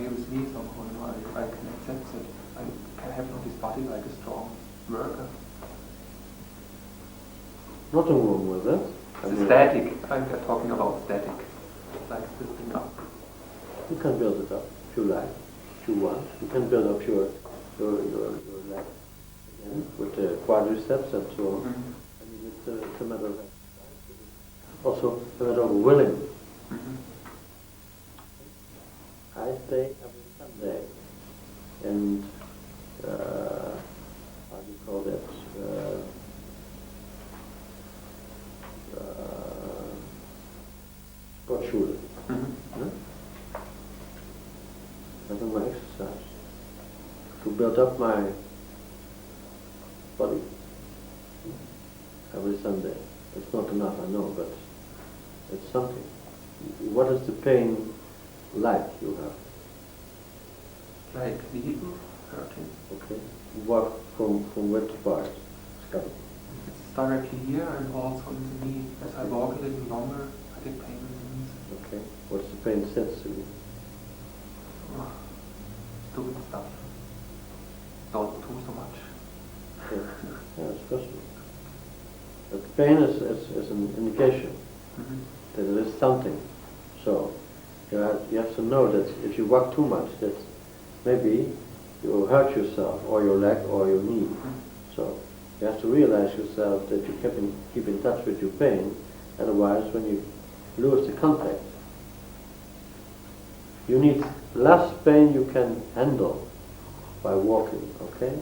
okay with me somehow, I can accept it. I can have this body like a strong worker. Nothing wrong with that. It's static. I'm talking about static. Like this thing up. You can build it up if you like, if you want. You can build up your leg again with the quadriceps and so on. Mm-hmm. I mean, it's a matter of exercise. Also a matter of willing. Mm-hmm. I stay every Sunday, and how do you call that? Sportschule. Mm-hmm. Having my exercise to build up my body every Sunday. It's not enough, I know, but it's something. What is the pain like you have? Like needle hurting. Okay. What from which part? Scalp. It's directly here and also in the knee. As I walk a little longer, I get pain in the knees. Okay. What's the pain sensitive? Stupid stuff. Don't do so much. Okay. Yeah, it's possible. But pain is an indication that there is something. So you have to know that if you walk too much, that maybe you will hurt yourself or your leg or your knee. So you have to realize yourself that you keep in touch with your pain. Otherwise, when you lose the contact, you need less pain you can handle by walking. Okay,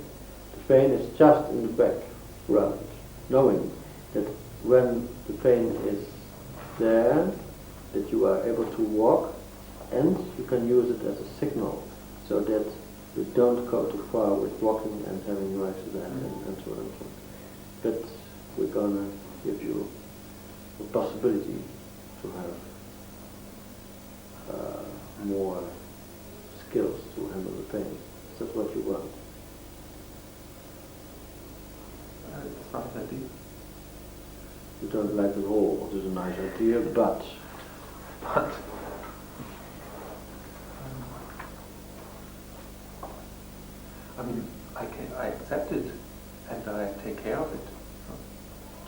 the pain is just in the background, knowing that when the pain is there, that you are able to walk, and you can use it as a signal, so that you don't go too far with walking and having no accident and so on and so on. But we're gonna give you the possibility to have more skills to handle the pain. Is that what you want? It's not that deep. You don't like it all. It is a nice idea, but I mean, I accept it and I take care of it.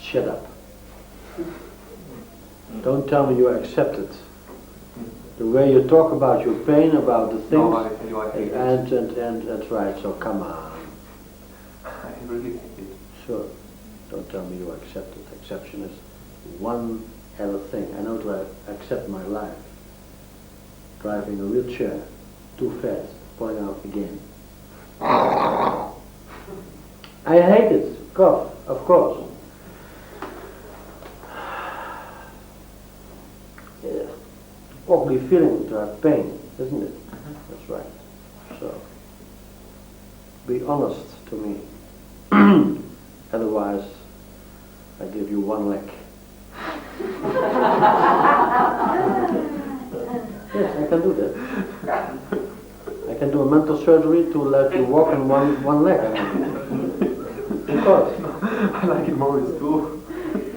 shut up. Don't tell me you accept it. The way you talk about your pain, about the things, No, I tell you I hate it. and that's right, so come on. I really hate it. Sure. Don't tell me you accept it. Exception is one other thing. I know to accept my life. Driving a wheelchair too fast, falling out again. I hate it, of course. Yeah. Ugly feeling to have pain, isn't it? That's right. So, be honest to me. Otherwise, I give you one leg. Yes, I can do that. I can do a mental surgery to let you walk in one leg. Of course. I like it more as too.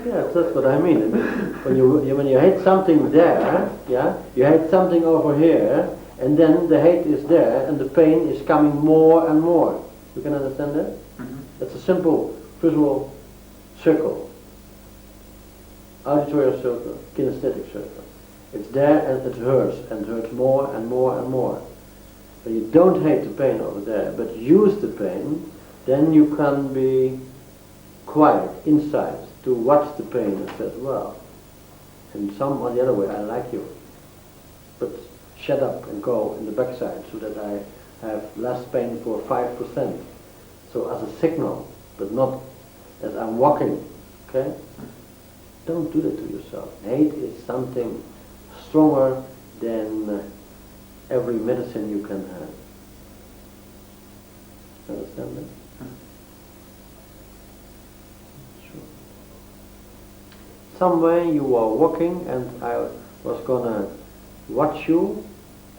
Yeah, that's what I mean. When you hate something there, yeah, you hate something over here, and then the hate is there, and the pain is coming more and more. You can understand that? It's a simple visual circle, auditory circle, kinesthetic circle. It's there and it hurts more and more and more. But you don't hate the pain over there, but use the pain, then you can be quiet inside to watch the pain and says, well, and some on the other way, I like you. But shut up and go in the backside so that I have less pain for 5%. So as a signal, but not as I'm walking, okay? Don't do that to yourself. Hate is something stronger than every medicine you can have. Understand that? Sure. Somewhere you are walking and I was gonna watch you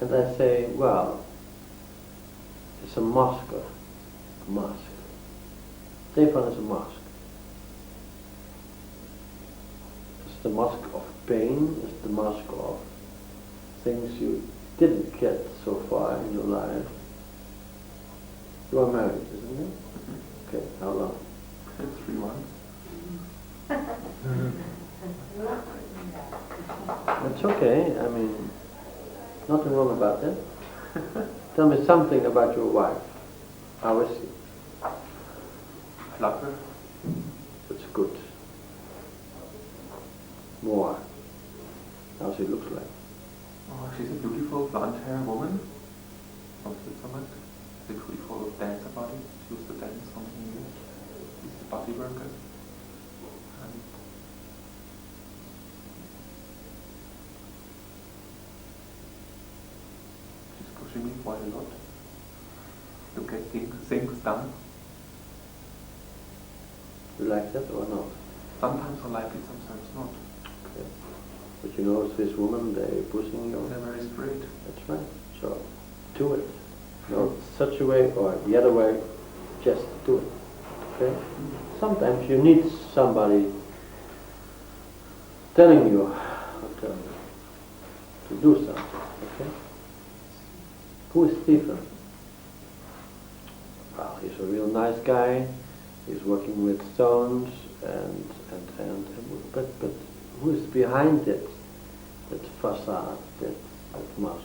and I say, well, it's a mask. A mask. Stefan is a mask. It's the mask of pain, it's the mask of things you didn't get so far in your life. You are married, isn't it? Okay, how long? 3 months. That's okay, I mean, nothing wrong about that. Tell me something about your wife. How is she? I love her. That's good. More. How she looks like. Oh, she's a beautiful blonde-haired woman from Switzerland. She's a beautiful dancer body. She used to dance for many years. She's a body worker. And she's pushing me quite a lot to get things done. You like that or not? Sometimes I like it, sometimes not. Okay. But you know, Swiss women, they're pushing you. They're very straight. That's right. So, do it. Not such a way or the other way, just do it. Okay? Sometimes you need somebody telling you to do something. Okay? Who is Stefan? Well, he's a real nice guy. He's working with stones but who is behind it? That facade, that mask.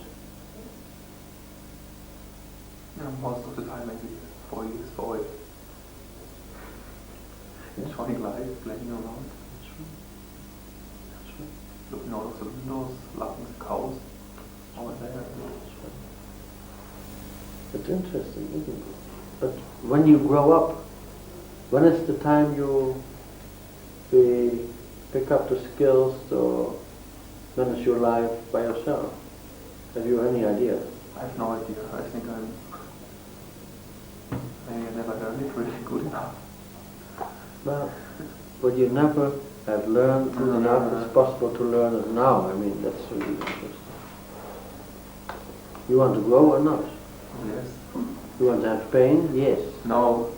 Yeah, most of the time maybe 4 years forward. Enjoying life, playing around. That's right. That's right. Looking out of the windows, laughing at the cows over there. That's right. It's interesting, isn't it? But when you grow up, when is the time you pick up the skills to manage your life by yourself? Have you any idea? I have no idea. I think maybe I never learned it really good enough. Well, but you never have learned good enough. It's possible to learn it now. I mean, that's really interesting. You want to grow or not? Yes. You want to have pain? Yes. No.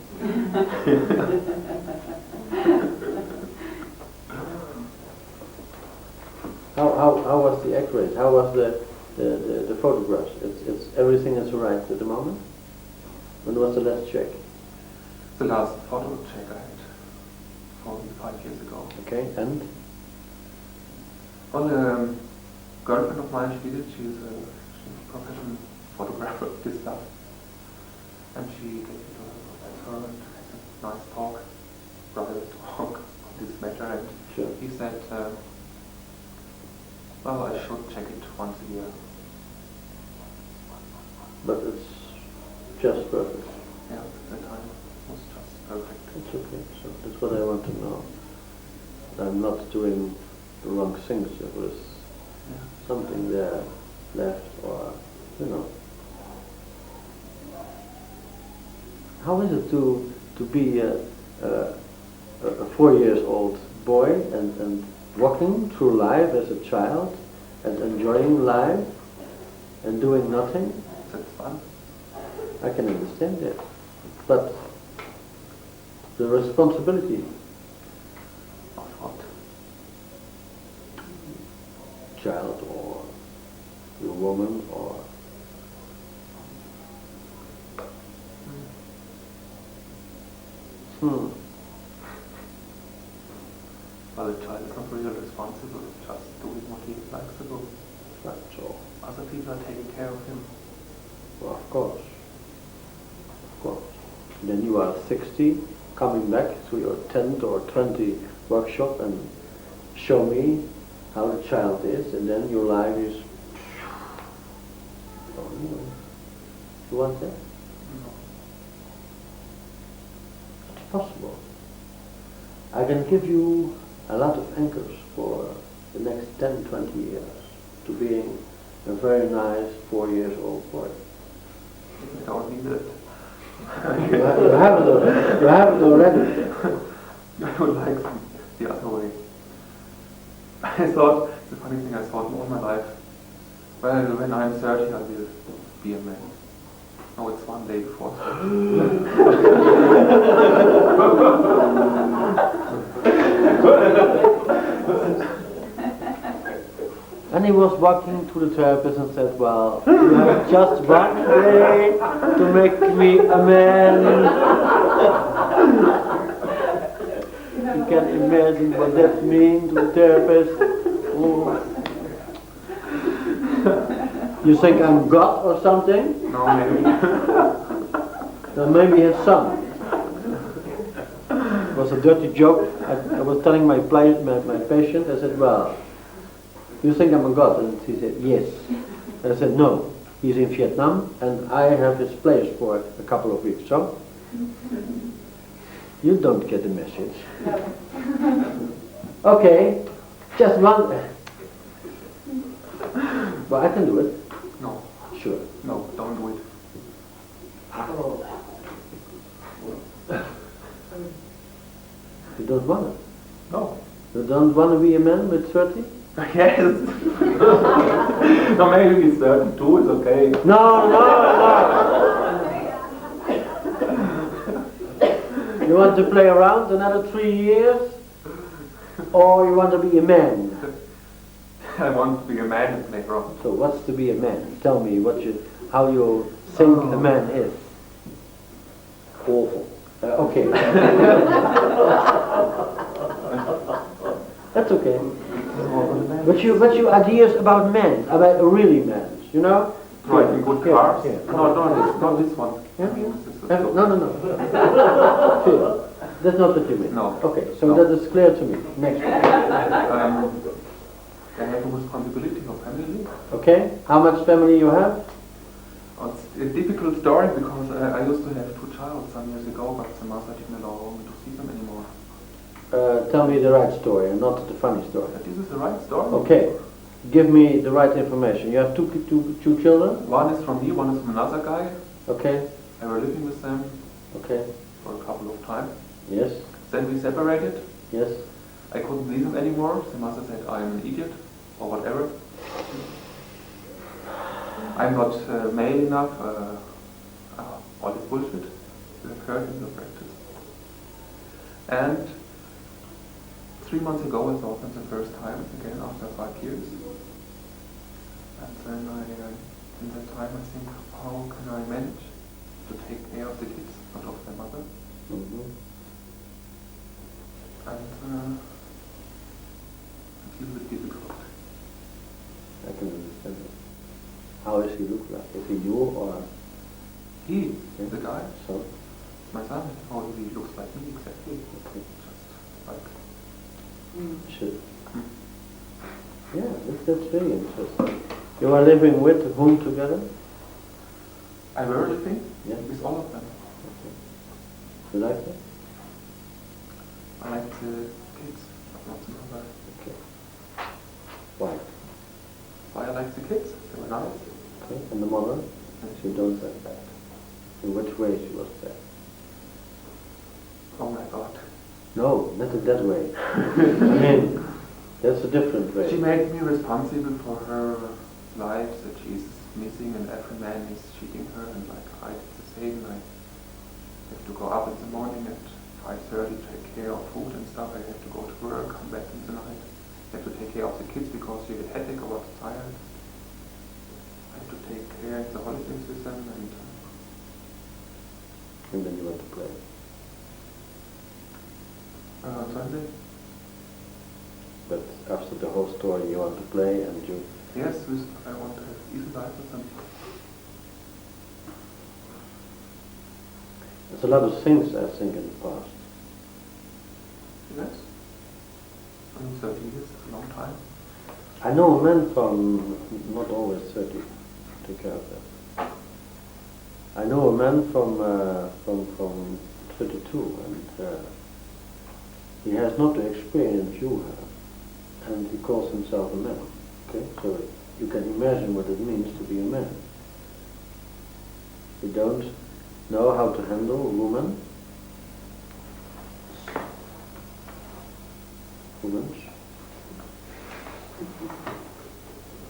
How was the X-rays? How was the photographs? It's everything is right at the moment? When was the last check? The last photo check I had probably 5 years ago. Okay, and? Well, a girlfriend of mine, she's a professional photographer of this stuff. And she gave me to her and had a nice talk, private talk on this matter, and sure. He said, well, I should check it once a year. But it's just perfect. Yeah, the time was just perfect. It's okay, so that's what I want to know. I'm not doing the wrong things. There was something there left or, you know. How is it to be a 4-year-old boy and walking through life as a child and enjoying life and doing nothing? That's fun. I can understand that. But the responsibility Of what? child or your woman or Well, the child is not really responsible, it's just doing what he likes to do. that's all. Other people are taking care of him. Well, of course. Of course. Then you are 60, coming back to your 10th or 20th workshop and show me how the child is, and then your life is... Oh, anyway. You want that? No. It's possible. I can give you a lot of anchors for the next 10, 20 years to being a very nice 4-year-old boy. I don't need it. You have it already. You have it already. I would like the other way. I thought, it's a funny thing, I thought all my life, well, when I'm 30 I will be a man. No, it's one day before 30. And he was walking to the therapist and said, well, you have just one day to make me a man. You can imagine what that means to the therapist. Oh. You think I'm God or something? No, maybe. Then maybe his son. It was a dirty joke. I was telling my patient, I said, well, you think I'm a god? And he said, yes. And I said, no, he's in Vietnam and I have his place for a couple of weeks, so? You don't get the message. Okay, just one. Well, I can do it. No. Sure. No, don't do it. You don't want it? No. You don't want to be a man with 30? Yes. No, maybe 32 is okay. No. You want to play around another 3 years? Or you want to be a man? I want to be a man and play around. So what's to be a man? Tell me how you think a man is. Awful. Okay. That's okay. But your ideas about men, about really men, you know? Driving good cars? Yeah. No, not this one. Yeah? No. Sure. That's not what you mean. No. Okay, so No. that is clear to me. Next one. I have a responsibility of family. Okay, how much family you have? It's a difficult story because I used to have 2 children some years ago, but the mother didn't allow me to see them anymore. Tell me the right story and not the funny story. This is the right story. Okay, give me the right information. You have two children? One is from me, one is from another guy. Okay. I was living with them Okay. for a couple of times. Yes. Then we separated. Yes. I couldn't see them anymore. The mother said I'm an idiot or whatever. I'm not male enough. All this bullshit you have heard in the practice. And 3 months ago I saw them the first time again after 5 years. And then in that time I think, how can I manage to take care of the kids, not of their mother? Mm-hmm. And it's a little bit difficult. I can understand it. How does he look like? Is he you or? He, Yeah. the guy, So? my son, how he looks like me exactly. Okay. Just like. Should. Yeah, that's very interesting. You are living with whom together? I were living Yeah. with all of them. Okay. You like that? I like the kids, but not the mother. Okay. Why? Why I like the kids? They were nice. Okay. And the mother? She don't like that. In which way she was bad? Oh my God. No, not in that way. I mean, that's a different way. She made me responsible for her life, that she's missing and every man is cheating her, and like I did the same. I have to go up in the morning at 5:30, take care of food and stuff. I have to go to work, come back in the night. I have to take care of the kids because she had headache or was tired. I have to take care of the holidays with them and then you want to play. Sunday. But after the whole story you want to play and you... Yes, I want to have easy life with them. There's a lot of things I think in the past. Yes. 30 years is a long time. I know men from not always 30. Take care of that. I know a man from 32 and he has not the experience you have and he calls himself a man. Okay, so you can imagine what it means to be a man. You don't know how to handle a woman.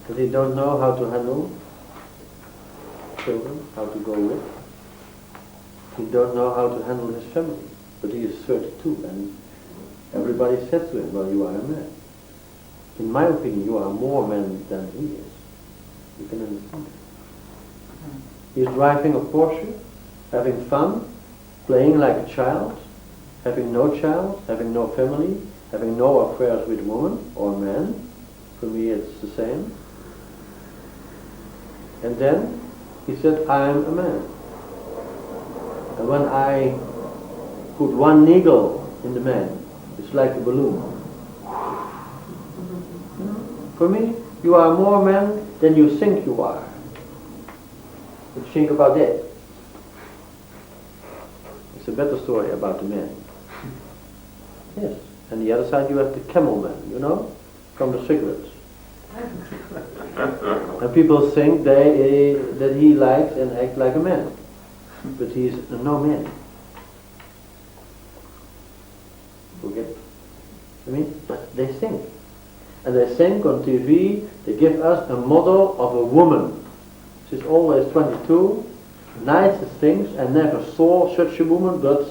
That he don't know how to handle children, how to go with. He don't know how to handle his family. But he is 32 and everybody said to him, well, you are a man. in my opinion, you are more man than he is. You can understand. He's driving a Porsche, having fun, playing like a child, having no child, having no family, having no affairs with woman or man. For me it's the same. And then he said, I am a man. And when I put one needle in the man, it's like a balloon. For me, you are more man than you think you are. But think about that. It's a better story about the man. Yes. And the other side you have the camel man, you know, from the cigarettes. And people think that he likes and acts like a man. But he's no man. Forget. I mean, but they think. And they think on TV, they give us a model of a woman. She's always 22, nicest things. I never saw such a woman, but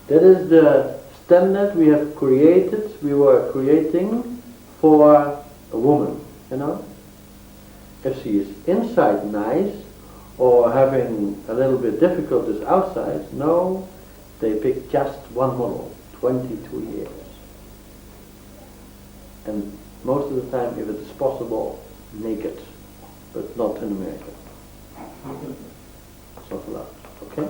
that is the standard we have created, we were creating for a woman, you know. If she is inside nice, or having a little bit difficulties outside, no, they pick just one model, 22 years. And most of the time, if it is possible, naked, but not in America. It's not allowed, okay?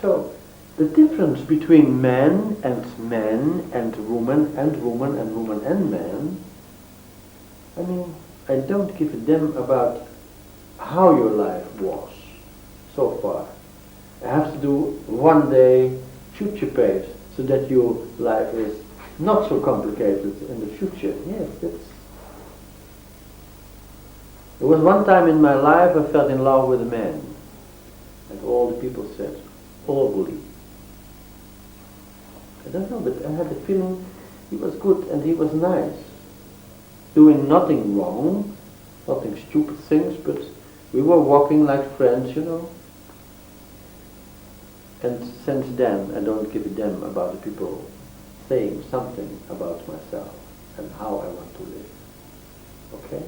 So, the difference between man and woman and woman and woman and man, I mean, I don't give a damn about how your life was so far. I have to do one day future pace so that your life is not so complicated in the future. Yes, that's... There was one time in my life I fell in love with a man, and all the people said, overly. I don't know, but I had the feeling he was good and he was nice. Doing nothing wrong, nothing stupid things, but we were walking like friends, you know. And since then I don't give a damn about the people saying something about myself and how I want to live. Okay?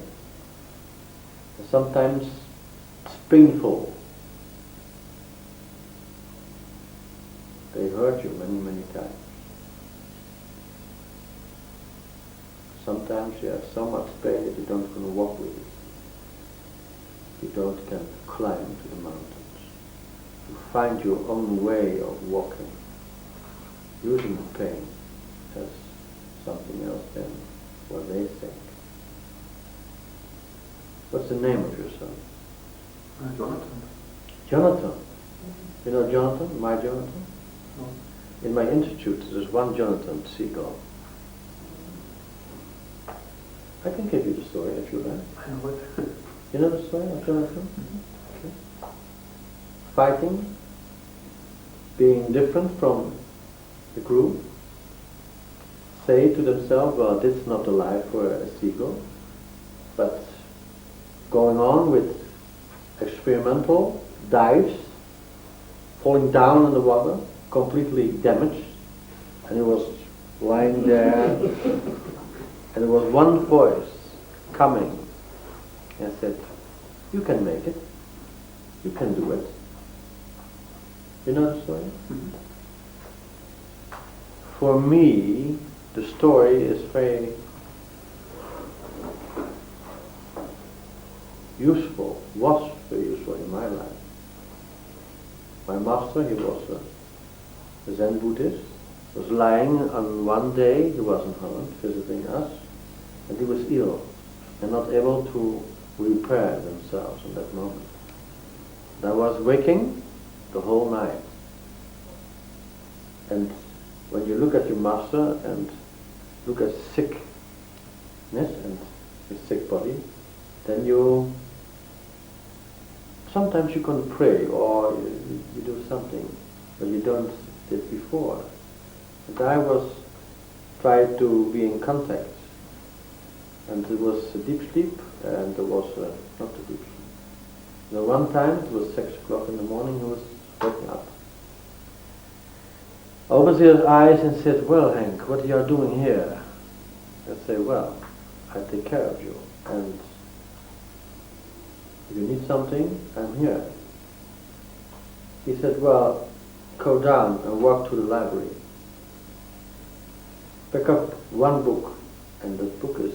And sometimes it's painful. They hurt you many, many times. Sometimes you have so much pain that you don't want to walk with it. You don't can climb to the mountains. You find your own way of walking, using the pain as something else than what they think. What's the name of your son? Jonathan. Jonathan. You know Jonathan? My Jonathan? No. In my institute there's one Jonathan Seagull. I can give you the story if you like. I know it. You know the story of Jonathan? Mm-hmm. Okay. Fighting, being different from the group, say to themselves, well, this is not a life for a seagull, but going on with experimental dives, falling down in the water, completely damaged, and he was lying there, and there was one voice coming and said, you can make it, you can do it. You know the story? Mm-hmm. For me, the story is very useful, was very useful in my life. My master, he was a Zen Buddhist, was lying on one day, he was in Holland visiting us, and he was ill and not able to repair themselves in that moment. And I was waking the whole night. And when you look at your master and look at sickness and his sick body, then sometimes you can pray or you do something that you don't did before. And I was tried to be in contact, and it was a deep sleep, and there was not a deep sleep. And one time, it was 6 o'clock in the morning, he was waking up. Opened his eyes and said, well, Hank, what are you doing here? and say, well, I take care of you, and if you need something, I'm here. He said, well, go down and walk to the library. Pick up one book, and that book is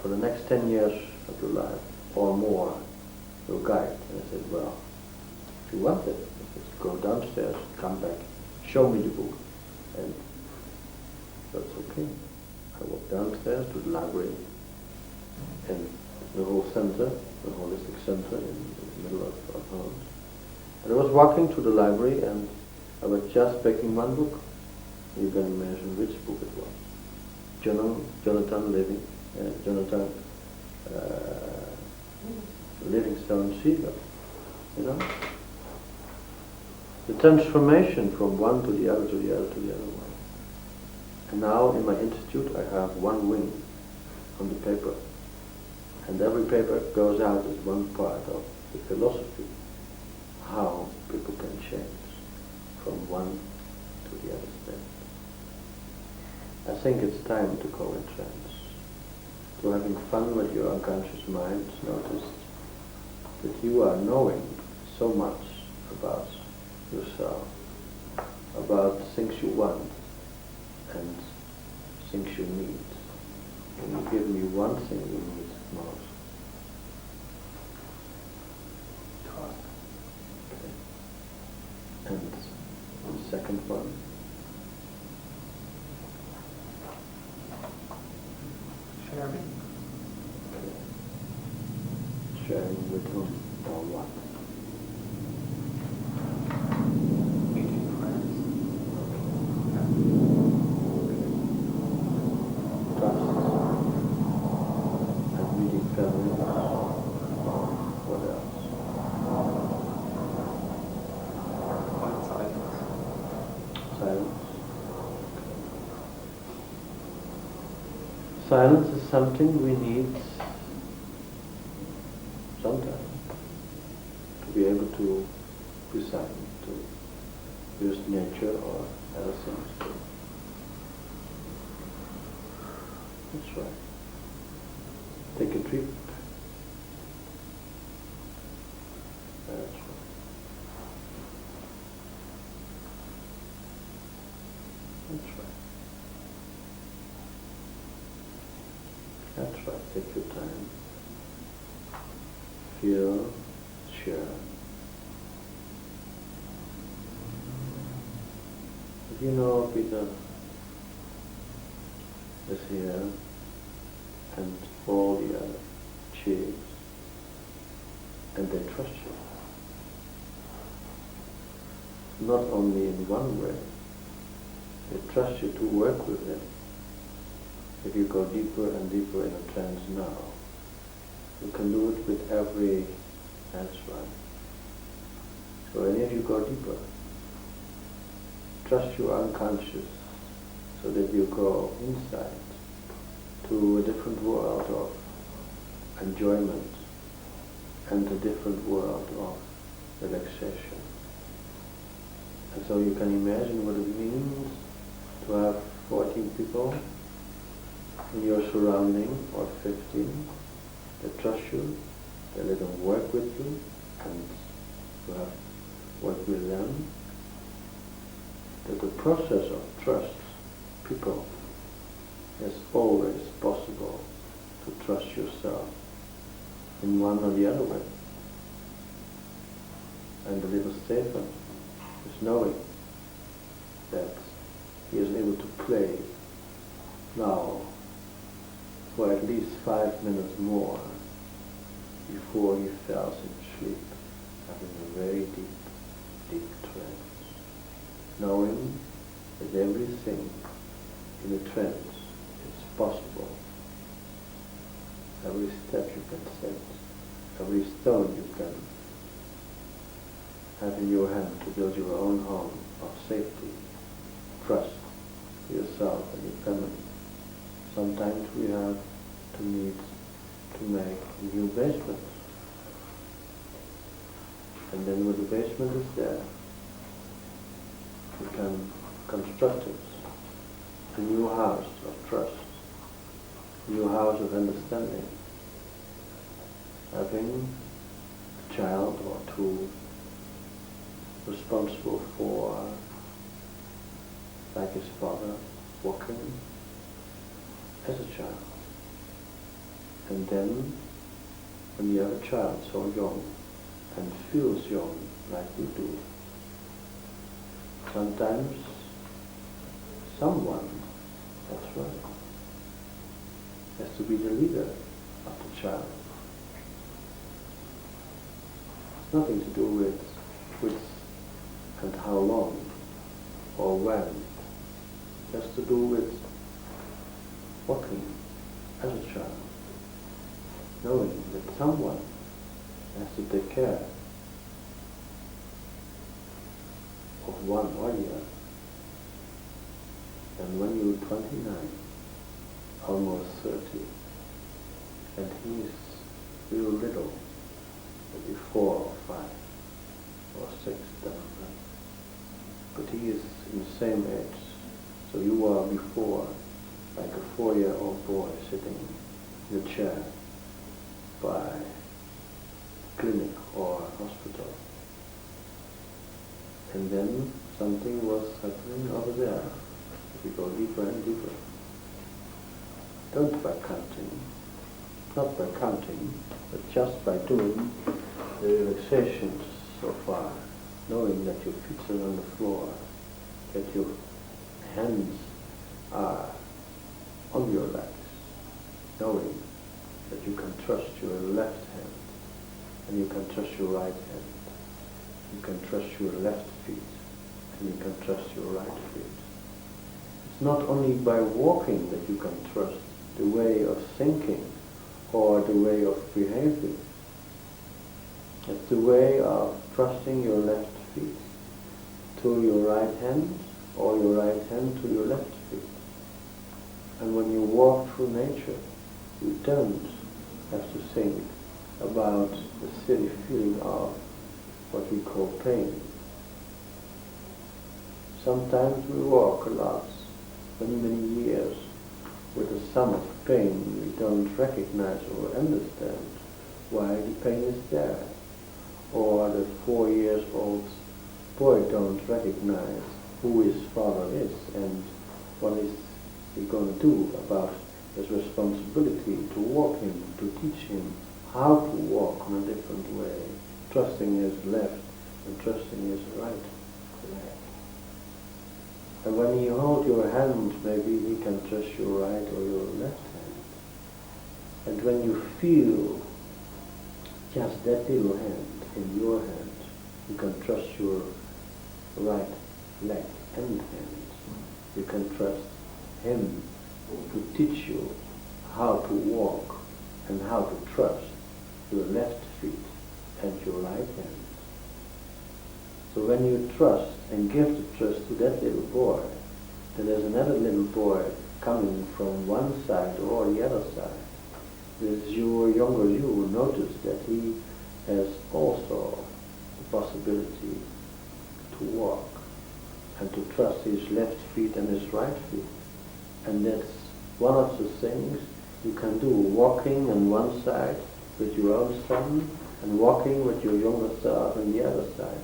for the next 10 years of your life, or more, your guide. And I said, well, if you want it, I said, go downstairs, come back, show me the book. And that's okay. I walked downstairs to the library, and the whole center, the holistic center in the middle of Holland. And I was walking to the library, and I was just picking one book. You can imagine which book it was. Jonathan Livingstone Seeger. You know? The transformation from one to the other, to the other, to the other one. And now in my institute I have one wing on the paper. And every paper goes out as one part of the philosophy. How people can change from one to the other state. I think it's time to go in trance. To having fun with your unconscious mind, notice that you are knowing so much about yourself, about things you want and things you need. Can you give me one thing you need most? Trust. Okay. And the second one? Sharing. Okay. Sharing with whom or what? Meeting friends. Trust and meeting family. What else? Quiet silence. Silence. Silence is something we need sometimes to be able to be silent, to use nature or other things to. That's right. Take a trip. That's right. That's right. That's right. Take your time. Feel, share. You know, Peter is here, and all the other chiefs, and they trust you. Not only in one way, they trust you to work with them. If you go deeper and deeper in a trance now, you can do it with every answer. So and if you go deeper, trust your unconscious so that you go inside to a different world of enjoyment and a different world of relaxation. And so you can imagine what it means to have 14 people in your surrounding, or 15, that trust you, that let them work with you, and you have worked with them. That the process of trust people is always possible to trust yourself in one or the other way. And the little Stefan is knowing that he is able to play now for at least 5 minutes more before he falls in sleep, having a very deep, deep trance, knowing that everything in the trance is possible. Every step you can take, every stone you can have in your hand to build your own home of safety, trust yourself and your family. Sometimes we have to need to make a new basement. And then when the basement is there, we can construct it a new house of trust, a new house of understanding. Having a child or two responsible for, like his father, walking as a child. And then, when you have a child so young and feels young like you do, sometimes someone, that's right, has to be the leader of the child. It's nothing to do with and how long or when. It has to do with walking as a child, knowing that someone has to take care of one or the other. And when you're 29, almost 30, and he's real little, maybe 4 or 5 or 6, down there. But he is in the same age, so you are before, like a 4-year-old boy sitting in a chair by a clinic or a hospital. And then something was happening over there. We go deeper and deeper. Don't by counting, not by counting, but just by doing the relaxations so far, knowing that your feet are on the floor, that your hands are on your legs, knowing that you can trust your left hand, and you can trust your right hand, you can trust your left feet, and you can trust your right feet. It's not only by walking that you can trust the way of thinking or the way of behaving. It's the way of trusting your left feet to your right hand or your right hand to your left feet. And when you walk through nature, you don't have to think about the silly feeling of what we call pain. Sometimes we walk a lot, many years, with a sum of pain we don't recognize or understand why the pain is there. Or the 4-year-old boy don't recognize who his father is and what is he going to do about his responsibility to walk him, to teach him how to walk in a different way, trusting his left and trusting his right leg. And when you hold your hand, maybe he can trust your right or your left hand. And when you feel just that little hand in your hand, you can trust your right leg and hand. You can trust him to teach you how to walk and how to trust your left feet and your right hand. So when you trust and give the trust to that little boy, then there's another little boy coming from one side or the other side. This your younger you notice that he has also the possibility to walk and to trust his left feet and his right feet. And that's one of the things you can do, walking on one side with your own son and walking with your younger self on the other side.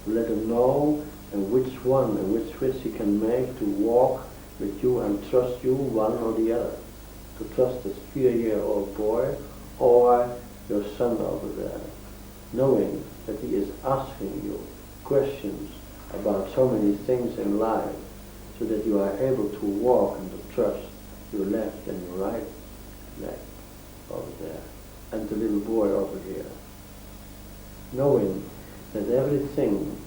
Let him know and which one and which switch he can make to walk with you and trust you one or the other. To trust this 4-year-old boy or your son over there, knowing that he is asking you questions about so many things in life so that you are able to walk and to trust your left and your right leg over there and the little boy over here. Knowing that everything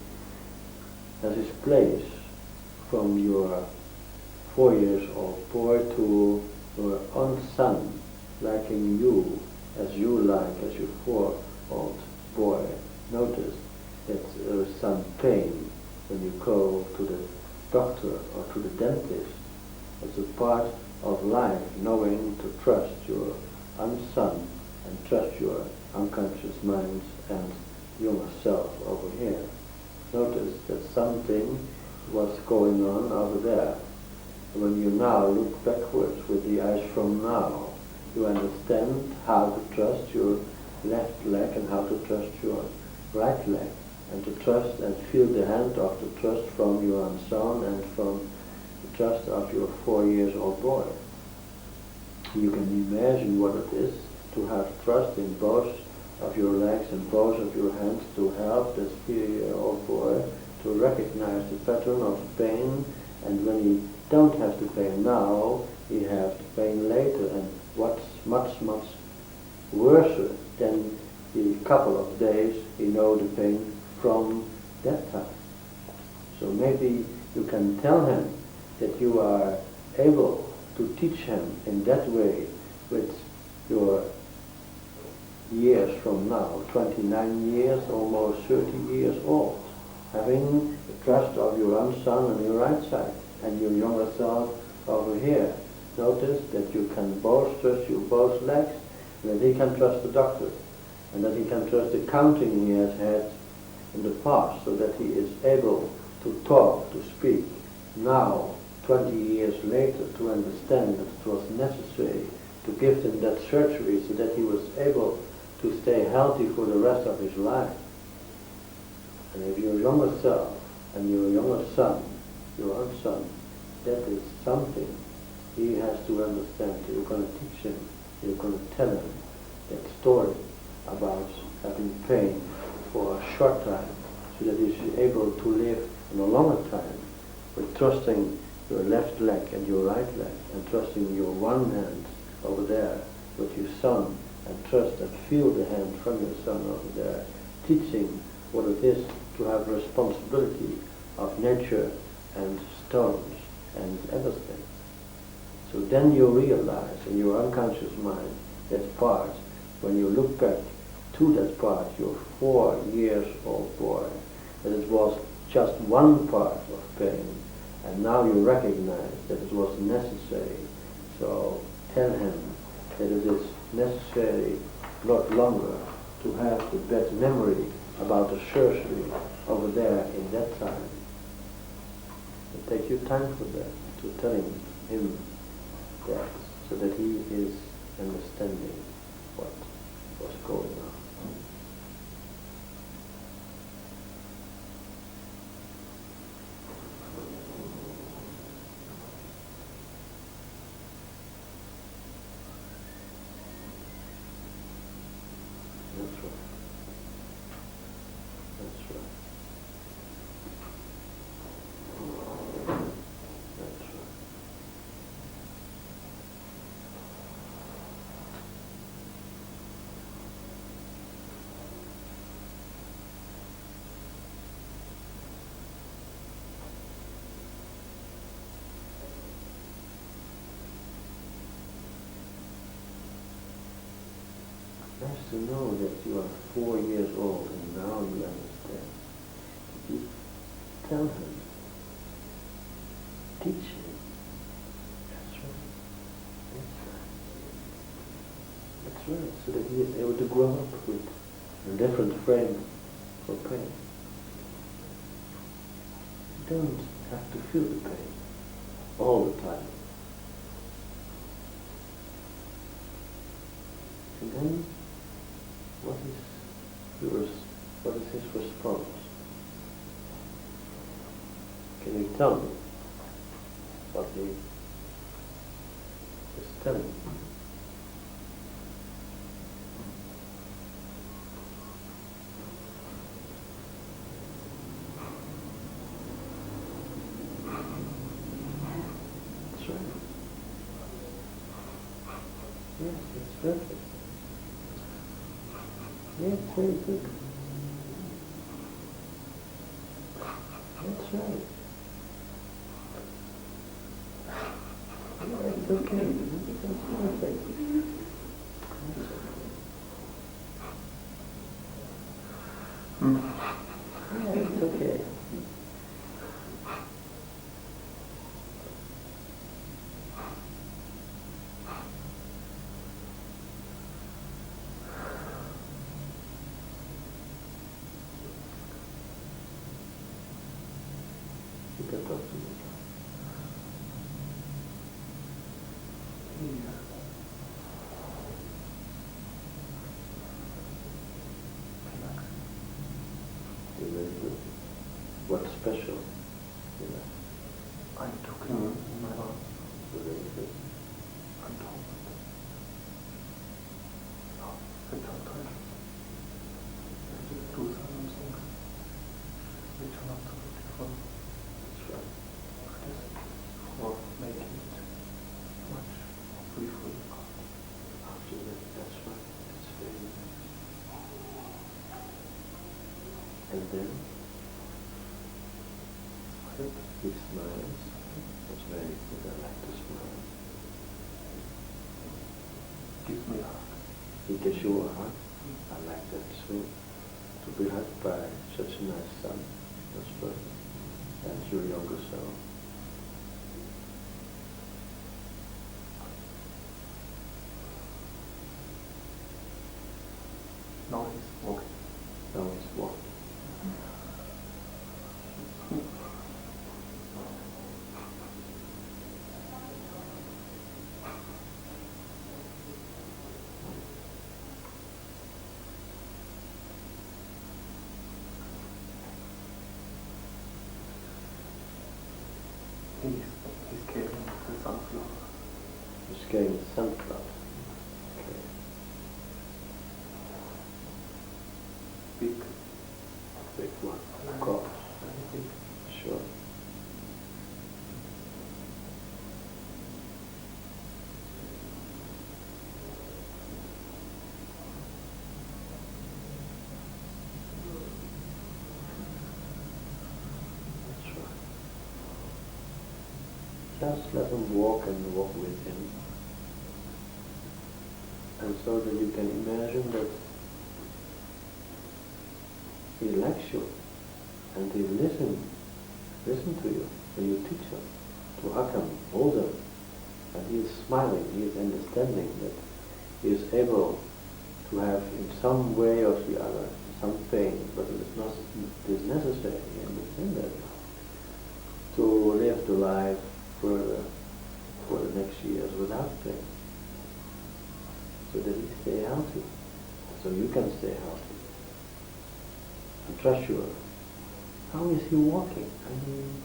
has its place from your 4-year-old boy to your own son liking you as you like as your 4-year-old boy. Notice that there is some pain when you go to the doctor or to the dentist. It's a part of life, knowing to trust your own son and trust your unconscious mind and younger self over here. Notice that something was going on over there. When you now look backwards with the eyes from now, you understand how to trust your left leg and how to trust your right leg, and to trust and feel the hand of the trust from your own son and from the trust of your 4-year-old boy. You can imagine what it is to have trust in both of your legs and both of your hands to help this 4-year-old boy to recognize the pattern of pain, and when he don't have the pain now, he has the pain later, and what's much, much worse than the couple of days he know the pain from that time. So maybe you can tell him that you are able to teach him in that way with your years from now, 29 years, almost 30 years old, having the trust of your own son on your right side and your younger self over here. Notice that you can both trust your both legs, and that he can trust the doctor, and that he can trust the counting he has had in the past, so that he is able to talk, to speak now, 20 years later, to understand that it was necessary to give him that surgery so that he was able to stay healthy for the rest of his life. And if your younger self and your younger son, your own son, that is something he has to understand. You're going to teach him, you're going to tell him that story about having pain for a short time, so that he's able to live in a longer time with trusting your left leg and your right leg, and trusting your one hand over there with your son, and trust and feel the hand from your son over there, teaching what it is to have responsibility of nature and stones and everything. So then you realize in your unconscious mind that part, when you look back to that part, your 4-year-old boy, that it was just one part of pain, and now you recognize that it was necessary. So tell him that it is necessary not longer to have the bad memory about the surgery over there in that time. It takes you time for that, to telling him that, so that he is understanding what was going on. That's right. That's right. That's right. Nice to know that you are 4 years old and now you understand. You tell him, teach him. That's right. That's right. That's right. So that he is able to grow up with a different frame for pain. You don't have to feel the pain all the time. And then, what is his response? Can you tell me what he is telling you? That's right. Yes, that's perfect. Yes, very good. That's right. Yeah, it's okay. That's perfect. Yeah, it's okay. You can talk to me. What's special? Yeah. I took him in my arms. Very good. I'm told. Oh, vertrouwde. I just do some things which are not so beautiful. That's right. But this for making it much more beautiful. Absolutely, that's right. That's very nice. And then he smiles. That's very good. I like to smile. Gives me a hug. He gives you a hug. I like that too. To be hugged by such a nice son. That's perfect. And your younger self. Now he's walking. Now he's walking. He's carrying the sunflower. He's carrying the sunflower. Okay. Big. Big one. Of course. Very big. Sure. That's right. Just let him walk and walk with him. And so that you can imagine that he likes you and he listen to you when you teach him, to hug him, hold him, and he is smiling, he is understanding that he is able to have in some way or the other some pain, but it is necessary, he understands that, to live the life further for the next years without pain, so that he stay healthy, so you can stay healthy. And trust you. How is he walking? I mean,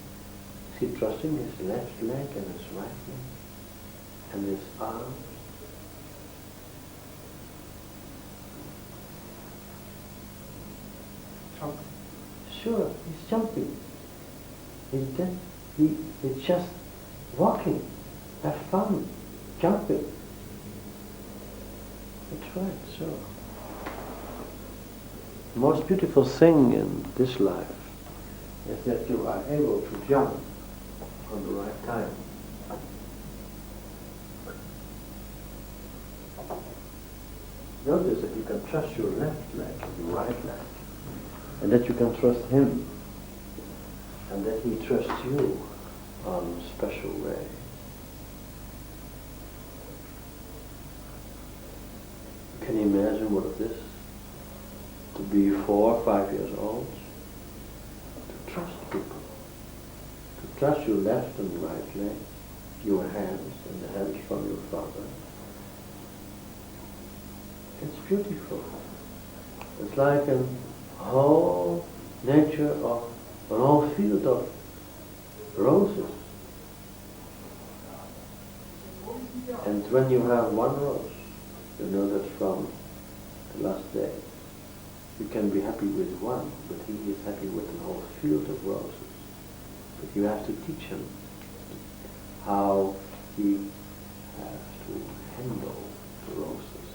is he trusting his left leg and his right leg and his arms? Jumping. Sure, he's jumping. He's just walking. Have fun. Jumping. That's right, sure. The most beautiful thing in this life is that you are able to jump on the right time. Notice that you can trust your left leg and your right leg, and that you can trust him, and that he trusts you on a special way. Can you imagine what it is to be 4 or 5 years old? To trust people. To trust your left and right leg, your hands and the hands from your father. It's beautiful. It's like a whole nature of, a whole field of roses. And when you have one rose, you know that from the last day, you can be happy with one, but he is happy with a whole field of roses. But you have to teach him how he has to handle the roses,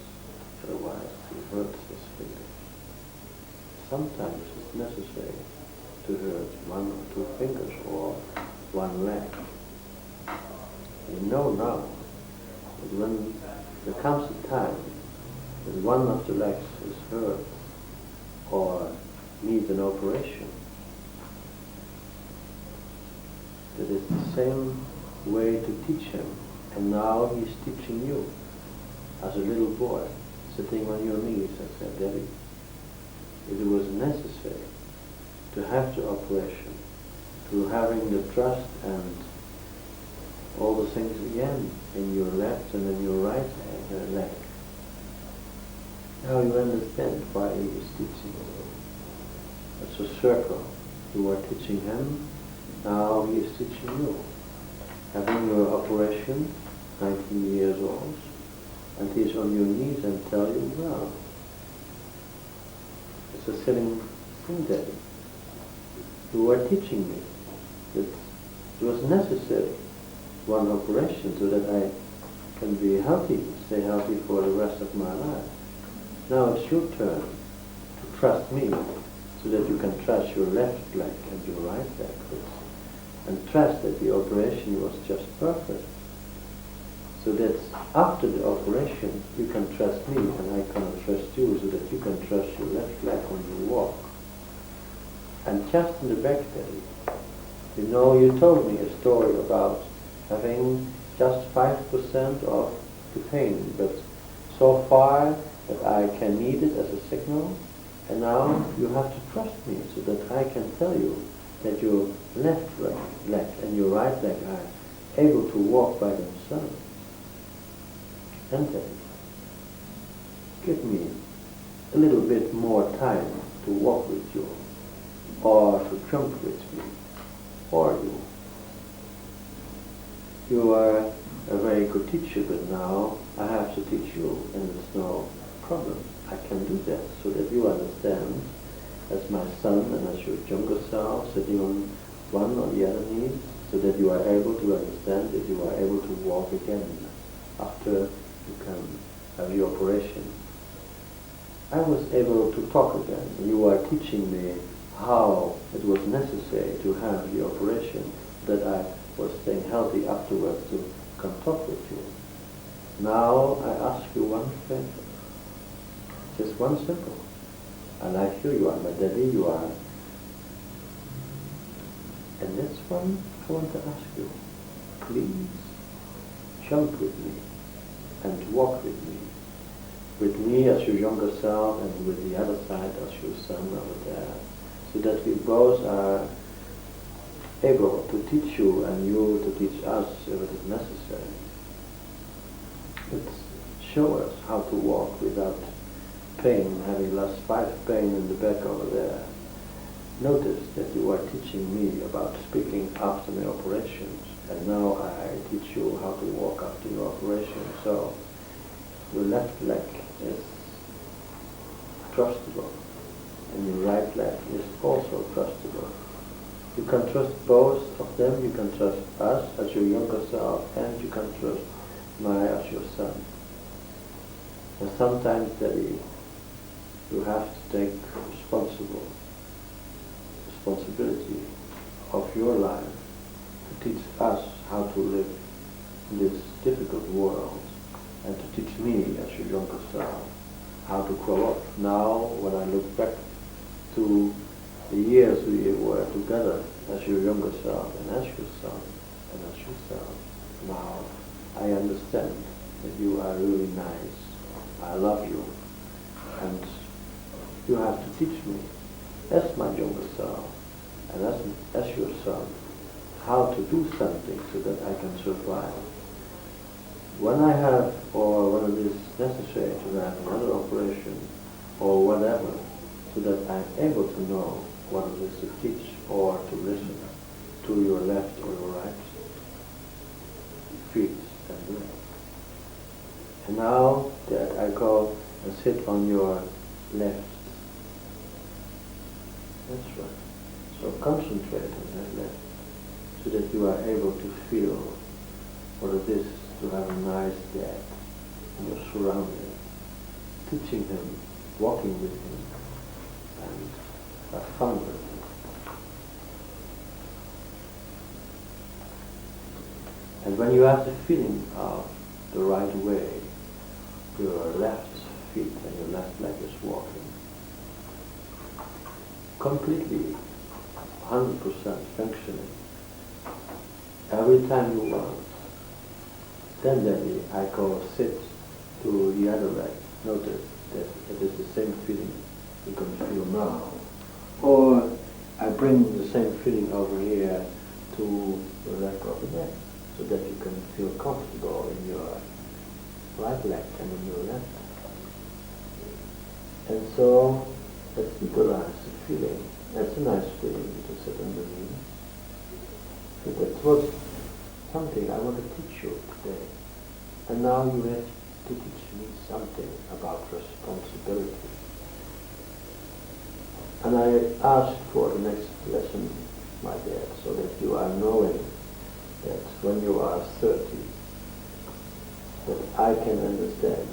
otherwise he hurts his fingers. Sometimes it's necessary to hurt 1 or 2 fingers or 1 leg. You know now that when there comes a time that one of the legs is hurt or needs an operation, that is the same way to teach him. And now he's teaching you as a little boy, sitting on your knees and said, Daddy, it was necessary to have the operation, to having the trust and all the things again in your left and in your right leg. Now you understand why he is teaching you. It's a circle. You were teaching him, now he is teaching you. Having your operation, 19 years old, and he is on your knees and tell you, well, it's a silly thing, Daddy. You were teaching me that it was necessary, one operation, so that I can be healthy, stay healthy for the rest of my life. Now it's your turn to trust me, so that you can trust your left leg and your right leg, and trust that the operation was just perfect. So that after the operation you can trust me and I can trust you, so that you can trust your left leg when you walk. And just in the back, Daddy, you know, you told me a story about having just 5% of the pain, but so far that I can need it as a signal, and now you have to trust me so that I can tell you that your left leg and your right leg are able to walk by themselves. And then give me a little bit more time to walk with you, or to jump with me, or you. You are a very good teacher, but now I have to teach you, and there's no problem. I can do that so that you understand, as my son and as your younger self, sitting on one or the other knee, so that you are able to understand that you are able to walk again after you can have the operation. I was able to talk again. You are teaching me how it was necessary to have the operation, that I was staying healthy afterwards to come talk with you. Now I ask you one favor, just one simple. I like you, you are my daddy, you are. And that's one I want to ask you. Please jump with me and walk with me. With me as your younger self and with the other side as your son over there. So that we both are able to teach you and you to teach us if it is necessary. Let's show us how to walk without pain, having lost 5 pain in the back over there. Notice that you are teaching me about speaking after my operations, and now I teach you how to walk after your operation. So your left leg is trustable, and your right leg is also trustable. You can trust both of them. You can trust us as your younger self, and you can trust me as your son. And sometimes, Daddy, you have to take responsibility of your life to teach us how to live in this difficult world, and to teach me as your younger self how to grow up. Now, when I look back to the years we were together as your younger self and as your son and as yourself, now I understand that you are really nice. I love you, and you have to teach me as my younger self and as your son how to do something so that I can survive. When I have, or when it is necessary to have another operation or whatever, so that I'm able to know what it is to teach or to listen to your left or your right feet and leg. And now that I go and sit on your left. That's right. So concentrate on that left, so that you are able to feel what it is to have a nice dad in your surroundings, teaching him, walking with him, and have fun with him. And when you have the feeling of the right way, your left feet and your left leg is walking completely 100% functioning every time you want, then Daddy, I go sit to the other leg. Notice that it is the same feeling you can feel now. Or I bring the same feeling over here to the leg over there, so that you can feel comfortable in your right leg and in your left. And so let's equalize the feeling That's a nice feeling to sit on the knee. So that was something I want to teach you today. And now you have to teach me something about responsibility. And I asked for the next lesson, my dear, so that you are knowing that when you are 30, that I can understand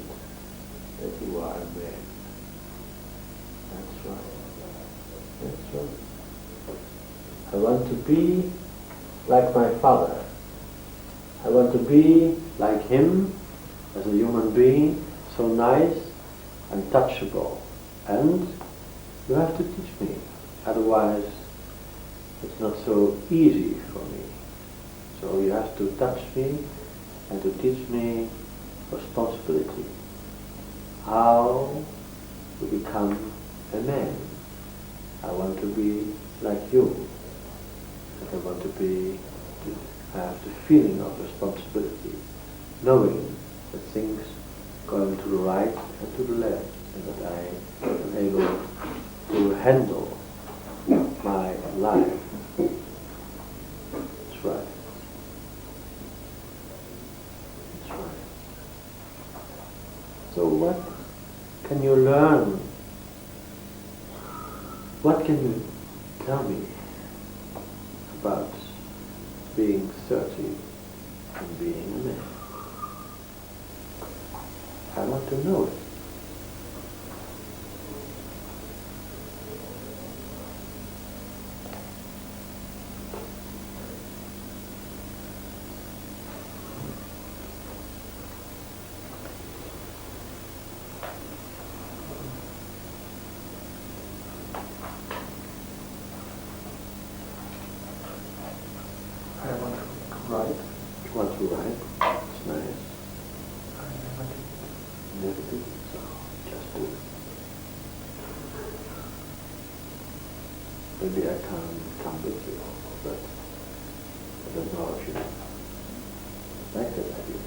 that you are a man. That's right. That's right. I want to be like my father. I want to be like him as a human being, so nice and touchable. And you have to teach me, otherwise it's not so easy for me. So you have to touch me and to teach me responsibility. How to become a man. I want to be like you. And I want to have the feeling of responsibility, knowing that things going to the right and to the left, and that I am able to handle my life. That's right. That's right. So what can you learn? What can you tell me about being 30 and being a man? I want to know it. You want to write? It's nice. Never do it, so just do it. Maybe I can come with you, but I don't know if you like that idea.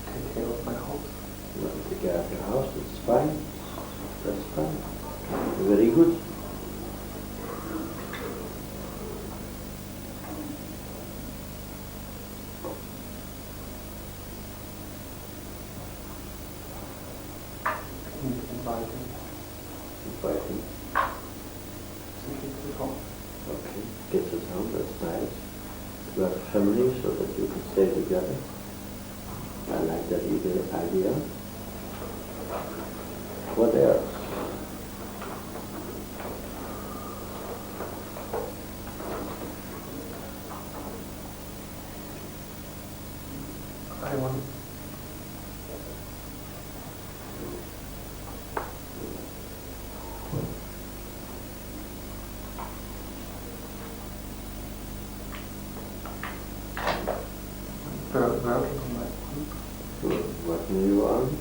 Take care of my house. You want to take care of your house? It's fine. That's fine. Very good. Invite him. Invite him. Simply to his home. Okay. Get us home. That's nice. To have a family so that you can stay together. I like that idea. What else? I want working on my group. What do you want?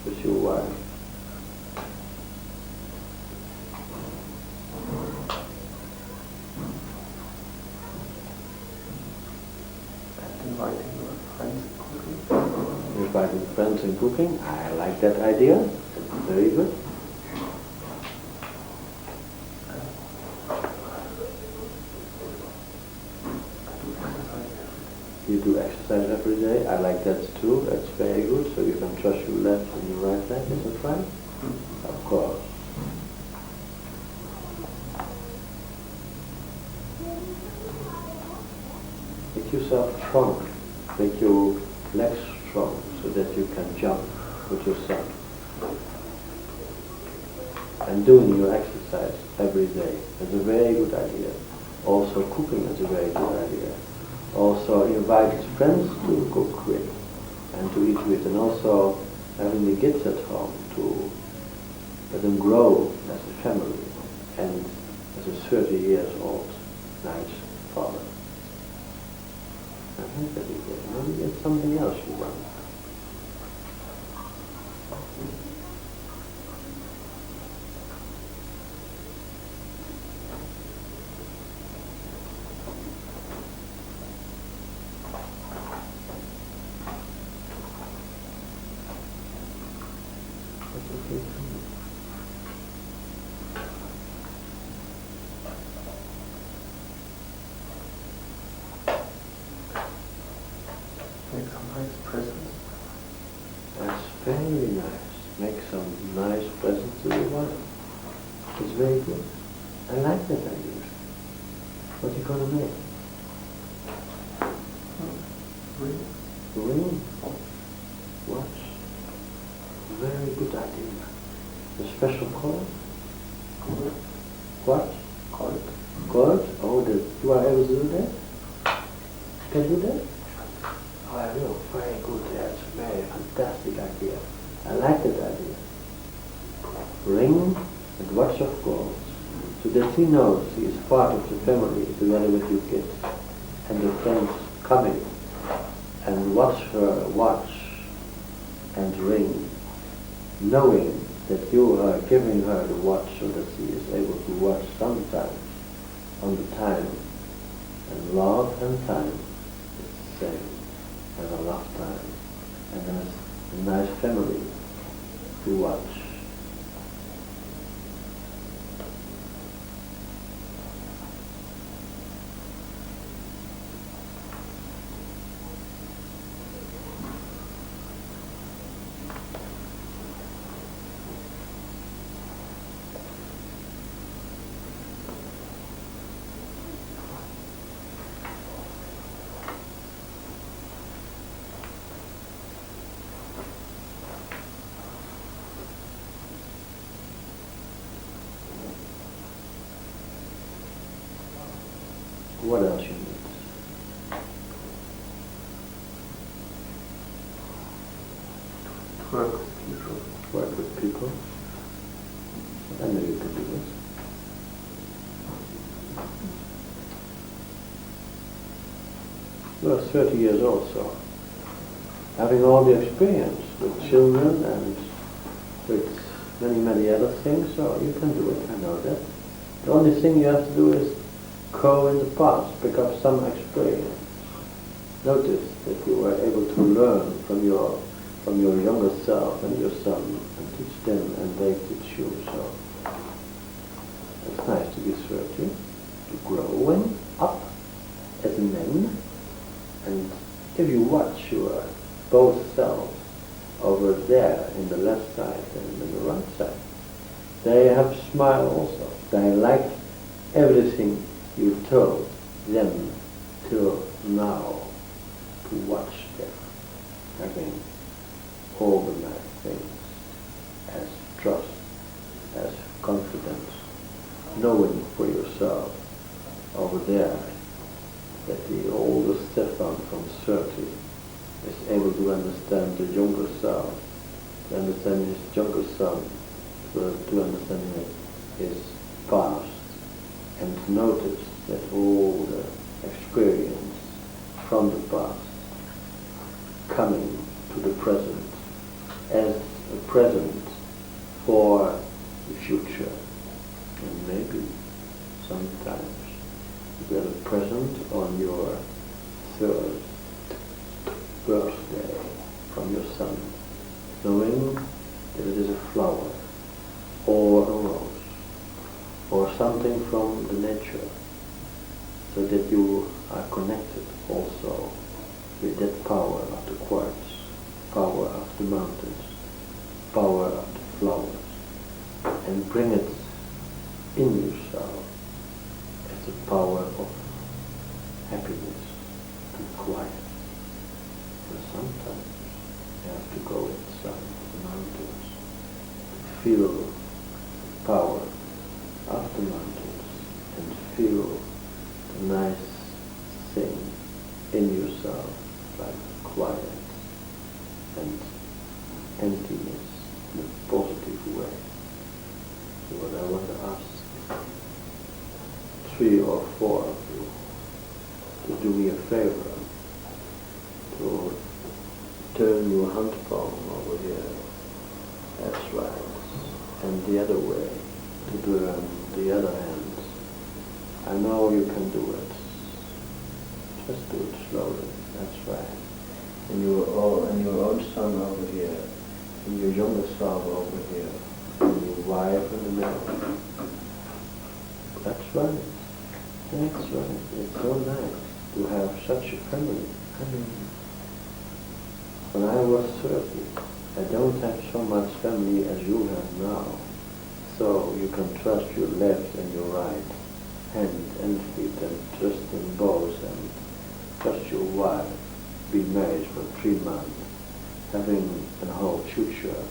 With your wife. Inviting your friends cooking. Inviting friends and cooking. I like that idea. It's very good. You do exercise every day. I like that too. That's very good. So you can trust your left and your right leg, is that right? Of course. Make yourself strong. Make your legs strong so that you can jump with your son. And doing your exercise every day is a very good idea. Also cooking is a very good idea. Also invite friends to cook with and to eat with, and also having the kids at home to let them grow as a family and as a 30 years old nice father. I like that again. Maybe it's something else you want. Make some nice presents. That's very nice. Make some nice presents to your wife. It's very good. I like that idea. What are you going to make? Ring. Ring? Watch. Very good idea. A special cord? Gold. What? Gold. Cord? Oh, you are able to do that? Can you do that? Oh, I will. Very good. That's a very fantastic idea. I like that idea. Ring and watch of gold, so that he knows he is part of the family together with you kids and your friends coming, and watch her watch and ring, knowing that you are giving her the watch so that she is able to watch sometimes on the time. And love and time is the same as a love time, and as a nice family to watch. What else you need? Work with people. Work with people. I know you can do this. You are 30 years old, so having all the experience with children and with many other things, so you can do it, I know that. The only thing you have to do is go in the past, pick up some experience. Notice that you were able to learn from your younger self and your son, and teach them and they teach you. So it's nice to be 30, to growing up as a man. And if you watch your both selves over there in the left side and in the right side, they have a smile also. They like everything you told them till now, to watch them having all the nice things as trust, as confidence, knowing for yourself over there that the older Stefan from 30 is able to understand the younger self, to understand his younger son, to understand his past, and to notice that all the experience from the past coming to the present as a present for the future. And maybe sometimes you get a present on your 3rd birthday from your son, knowing that it is a flower or a rose or something from the nature, so that you are connected also with that power of the quartz, power of the mountains, power of the flowers, and bring it in yourself as the power of happiness to quiet. And sometimes you have to go inside the mountains to feel the power of the mountains and feel the nice thing in yourself, like quiet and emptiness in a positive way. So what I want to ask 3 or 4 of you to do me a favor turn your hand palm over here. That's right. And the other way, to turn the other hand. I know you can do it. Just do it slowly. That's right. And your own son over here, and your younger self over here, and your wife in the middle. That's right. That's right. It's so nice to have such a family. I mean, when I was 30, I don't have so much family as you have now. So you can trust your left and your right hand and feet and trust them both and trust your wife, be married for 3 months, having a whole future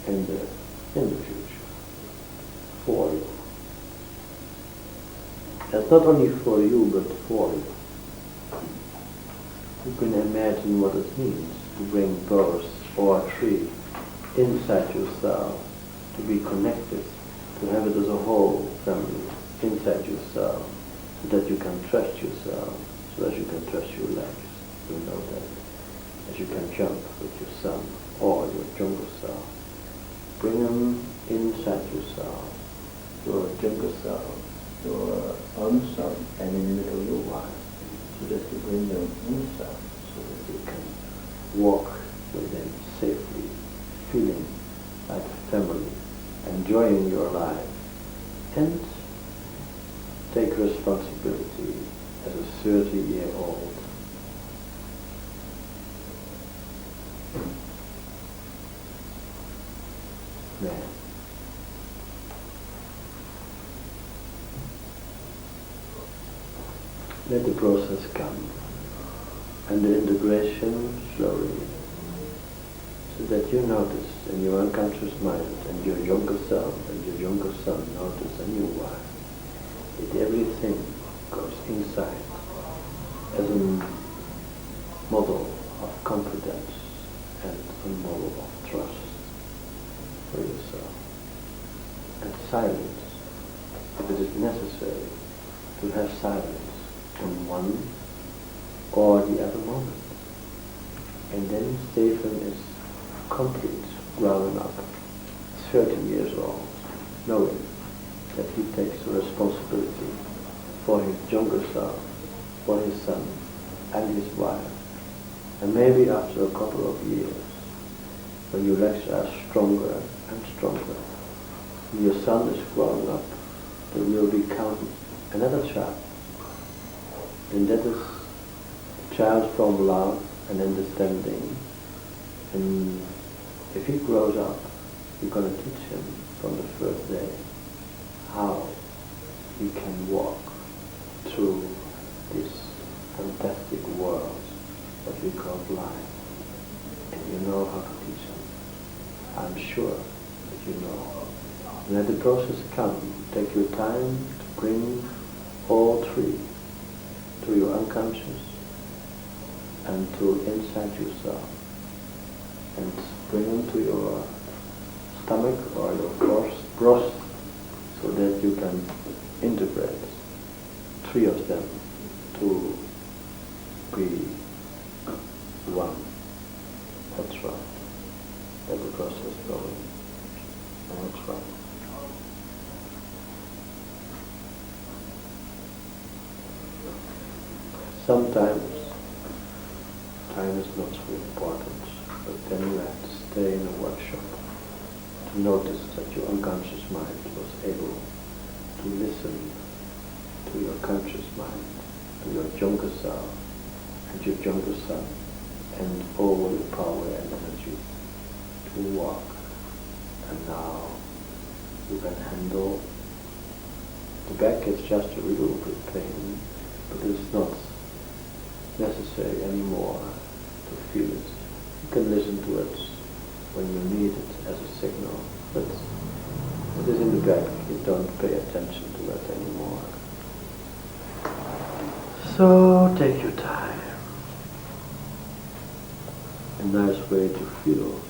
in the future for you. That's not only for you, but for you. You can imagine what it means to bring both or 3 inside yourself, to be connected, to have it as a whole family inside yourself, so that you can trust yourself, so that you can trust your legs. You know that. As you can jump with your son or your younger self. Bring them inside yourself, your younger self, your own son, and in the middle your wife, so that you bring them inside, so that you can walk with them safely, feeling like family, enjoying your life, and take responsibility as a 30-year-old. Man. Let the process come, and the integration slowly, so that you notice in your unconscious mind and your younger self and your younger son notice and your wife that everything goes inside as a model of confidence and a model of trust for yourself. And silence, if it is necessary to have silence in one or the other moment. And then Stefan is complete, growing up, 30 years old, knowing that he takes the responsibility for his younger self, for his son and his wife. And maybe after a couple of years, when your legs are stronger and stronger, and your son is growing up, there will become another child. And that is a child from love and understanding. And if he grows up, you're going to teach him from the first day how he can walk through this fantastic world that we call life. And you know how to teach him. I'm sure that you know. Let the process come. Take your time to bring all 3 to your unconscious and to inside yourself, and bring them to your stomach or your breast, so that you can integrate 3 of them to be one. That's right. Let the process going. That's right. Sometimes time is not so important, but then you have to stay in a workshop to notice that your unconscious mind was able to listen to your conscious mind, to your younger self and your younger son, and all your power and energy to walk. And now you can handle the back. Is just a little bit pain, but it's not necessary anymore to feel it. You can listen to it when you need it as a signal, but it is in the back. You don't pay attention to it anymore. So take your time. A nice way to feel,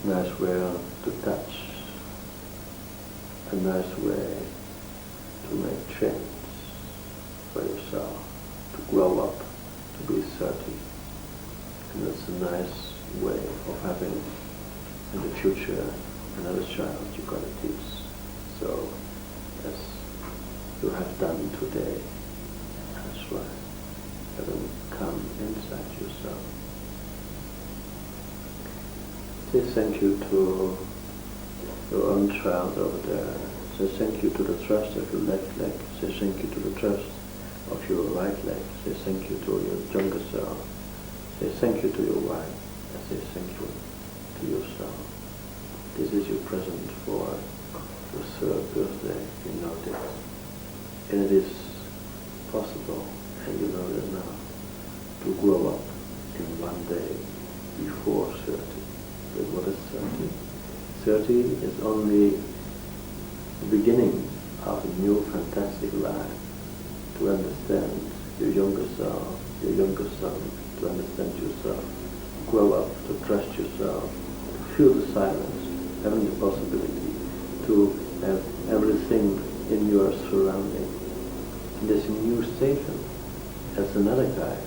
nice way to touch, a nice way to make change for yourself, to grow up, to be 30, child, you gotta teach. So, as you have done today, that's right. Let them come inside yourself. Say thank you to your own child over there. Say thank you to the trust of your left leg. Say thank you to the trust of your right leg. Say thank you to your younger self. Say thank you to your wife. And say thank you to yourself. This is your present for your third birthday. You know this. And it is possible, and you know that now, to grow up in one day before 30. But what is 30? 30 is only the beginning of a new fantastic life. To understand your younger self, your younger son, to understand yourself, grow up, to trust yourself, to feel the silence, having the possibility to have everything in your surrounding. And there's a new Stefan. As another guy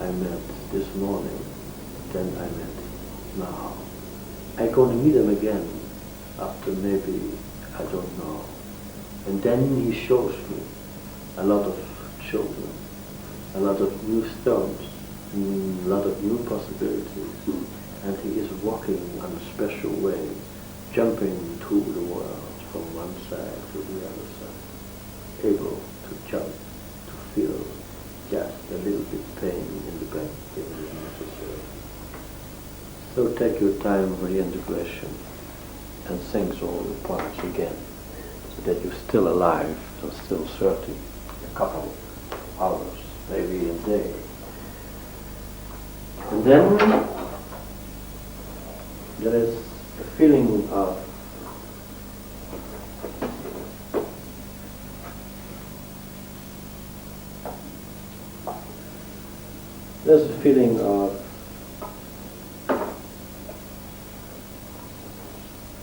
I met this morning, then I met now. I'm going to meet him again after maybe, I don't know. And then he shows me a lot of children, a lot of new stones, a lot of new possibilities. And he is walking on a special way, jumping to the world from one side to the other side, able to jump, to feel just a little bit pain in the back if it is necessary. So take your time for the integration and thanks all the parts again, so that you're still alive and still 30, a couple of hours, maybe a day. And then there is a feeling of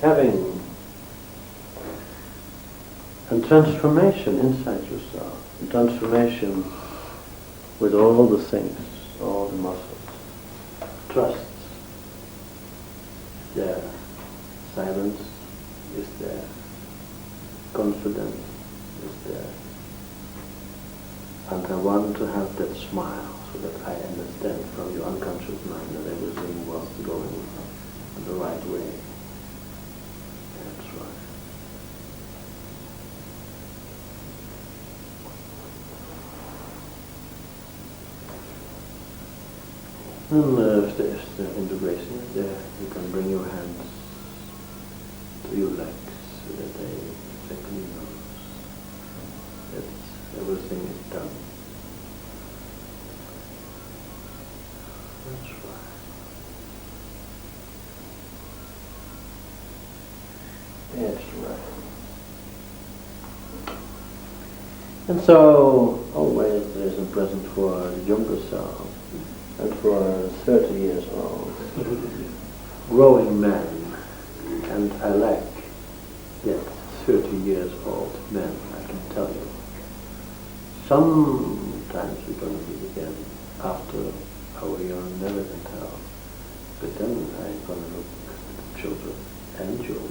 having a transformation inside yourself, a transformation with all the things, all the muscles. Trust is there, silence is there, confidence is there. And I want to have that smile so that I understand from your unconscious mind that everything was going in the right way. That's right. And if the integration is there, you can bring your hands to your legs so that they exactly know that everything is done. That's right. That's right. And so, always there is a present for the younger self. And for 30 years old, growing man, and I like yet 30 years old men, I can tell you. Sometimes we're going to meet again after our young never can tell. But then I'm going to look at the children and your